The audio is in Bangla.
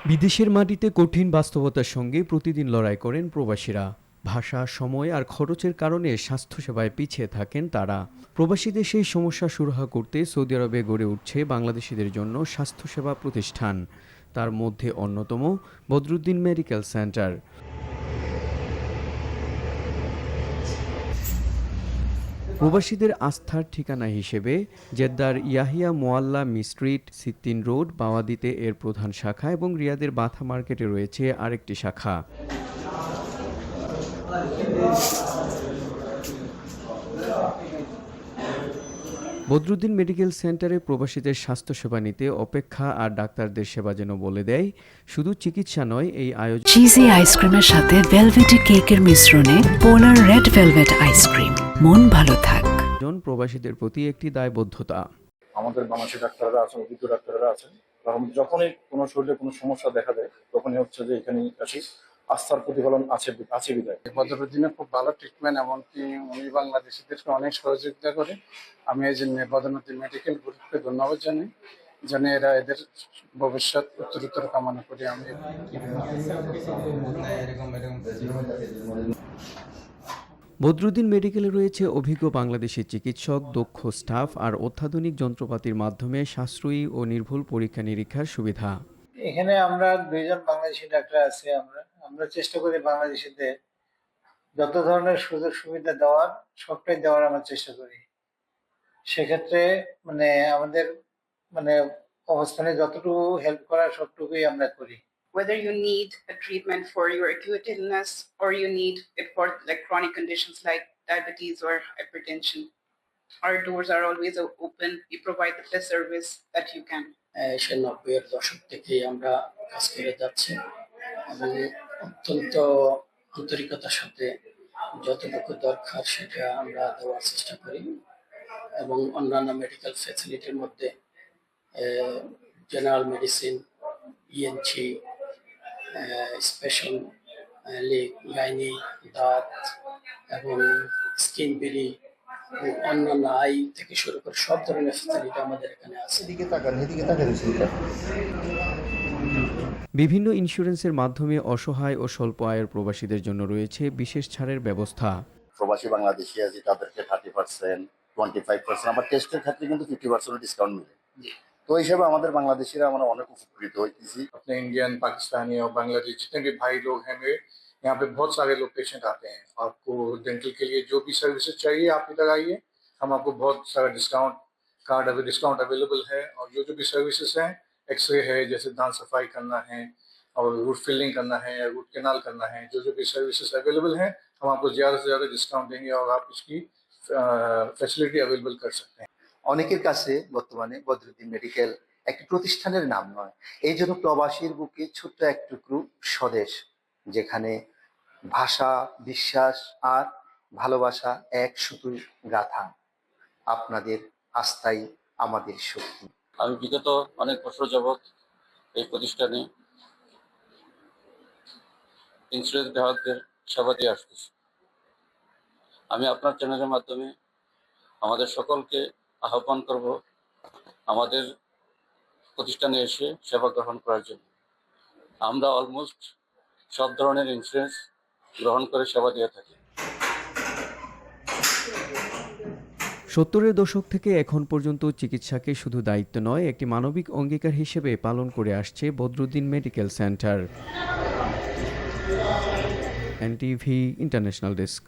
বিদেশের মাটিতে কঠিন বাস্তবতার সঙ্গে প্রতিদিন লড়াই করেন প্রবাসীরা। ভাষা, সময় আর খরচের কারণে স্বাস্থ্যসেবায় পিছিয়ে থাকেন তারা। প্রবাসীদের সেই সমস্যা সুরাহা করতে সৌদি আরবে গড়ে উঠছে বাংলাদেশিদের জন্য স্বাস্থ্যসেবা প্রতিষ্ঠান। তার মধ্যে অন্যতম বদরুদ্দিন মেডিকেল সেন্টার। প্রবাসীদের আস্থার ঠিকানা হিসেবে জেদ্দার ইয়াহিয়া মোয়াল্লা মিস্ট্রিট, সিত্তিন রোড, বাওয়াদিতে এর প্রধান শাখা এবং রিয়াদের বাথা মার্কেটে রয়েছে আরেকটি শাখা। বদরুদ্দিন মেডিকেল সেন্টারে প্রবাসীদের স্বাস্থ্যসেবা নিতে অপেক্ষা আর ডাক্তারদের সেবা যেন বলে দেয় শুধু চিকিৎসা নয়, এই আয়োজন চিজি আইসক্রিমের সাথে ভেলভেটি কেকের মিশ্রণে পোলার রেড ভেলভেট আইসক্রিম। মন ভালো থাক। প্রবাসীদের প্রতি একটি দায়বদ্ধতা। আমাদের বাংলাদেশি ডাক্তাররা আছেন, অভিজ্ঞ ডাক্তাররা আছেন, কারণ যখনই কোনো শরীরে কোনো সমস্যা দেখা দেয় তখনই হচ্ছে যে এখানে আসি, আস্থার প্রতিফলন আছে বিদায়। বদরুদ্দিনের খুব ভালো ট্রিটমেন্ট, এমনকি উনি বাংলাদেশিদেরকে অনেক সহযোগিতা করে। আমি এই জন্য বদরুদ্দিন মেডিকেল গ্রুপকে ধন্যবাদ জানাই, যেন এরা এদের ভবিষ্যৎ উত্তরোত্তর কামনা করি আমি। বদরুদ্দিন মেডিকেলে রয়েছে অভিজ্ঞ বাংলাদেশি চিকিৎসক, দক্ষ স্টাফ আর অত্যাধুনিক যন্ত্রপাতির মাধ্যমে সাশ্রয়ী ও নির্ভুল পরীক্ষা নিরীক্ষার সুবিধা। এখানে আমরা 2 জন বাংলাদেশি ডাক্তার আছি। আমরা চেষ্টা করি বাংলাদেশিদের যত ধরনের সুযোগ সুবিধা দেওয়ার সবটাই দেওয়ার আমরা চেষ্টা করি। সেক্ষেত্রে আমাদের অবস্থানে যতটুকু হেল্প করার সবটুকুই আমরা করি। Whether you need a treatment for your acute illness or you need it for like chronic conditions like diabetes or hypertension, our doors are always open. We provide the best service that you can. 90-এর দশক থেকেই আমরা কাজ করে যাচ্ছি এবং অত্যন্ত আন্তরিকতার সাথে যতটুকু দরকার সেটা আমরা দেওয়ার চেষ্টা করি। এবং অন্যান্য মেডিকেল ফ্যাসিলিটির মধ্যে general medicine, ENT, special gynae, দাঁত এবং স্কিন বিলি, অন্যান্য আই থেকে শুরু করে সব ধরনের ফ্যাসিলিটি আমাদের এখানে আছে। বিভিন্ন ইন্স্যুরেন্সের মাধ্যমে অসহায় ও স্বল্প আয়ের প্রবাসীদের জন্য রয়েছে বিশেষ ছাড়ের ব্যবস্থা। প্রবাসী বাংলাদেশি আছে তাদেরকে 30%, 25%, আবার টেস্টের ক্ষেত্রে কিন্তু 50% ডিসকাউন্ট মিলে। तो हिसाब हमारे बांग्लादेशी আমরা অনেক উপকৃত হইতেছি। अपने इंडियन, पाकिस्तानी और बांग्लादेशी जितने भी भाई लोग हैं मेरे, यहाँ पे बहुत सारे लोग पेशेंट आते हैं। आपको डेंटल के लिए जो भी सर्विसेज चाहिए आप इधर आइए, हम आपको बहुत सारा डिस्काउंट अवेलेबल है। और जो भी सर्विसेज हैं, एक्सरे है, जैसे दांत सफाई करना है और रूट फिलिंग करना है या रूट कैनाल करना है, जो भी सर्विसेज अवेलेबल हैं हम आपको ज़्यादा से ज़्यादा डिस्काउंट देंगे और आप इसकी फैसिलिटी अवेलेबल कर सकते हैं। অনেকের কাছে বর্তমানে বদরুদ্দিন মেডিকেল একটি প্রতিষ্ঠানের নাম নয়, এই জন্য প্রবাসীর বুকে ছোট্ট এক টুকরো স্বদেশ, যেখানে ভাষা, বিশ্বাস আর ভালোবাসা এক সুতোয় গাঁথা। আপনাদের আস্থাই আমাদের শক্তি। আমি বিগত অনেক বছর যাবৎ এই প্রতিষ্ঠানে ইন্স্যুরেন্স গ্রাহকদের সেবা দিয়ে আসতেছি। আমি আপনার চ্যানেলের মাধ্যমে আমাদের সকলকে আহ্বান করব আমাদের প্রতিষ্ঠানে এসে সেবা গ্রহণ করার জন্য। আমরা অলমোস্ট সব ধরনের ইন্স্যুরেন্স গ্রহণ করে সেবা দিয়ে থাকি। 70-এর দশক থেকে এখন পর্যন্ত চিকিৎসাকে শুধু দায়িত্ব নয়, একটি মানবিক অঙ্গীকার হিসেবে পালন করে আসছে Badruddin medical centre. NTV international desk.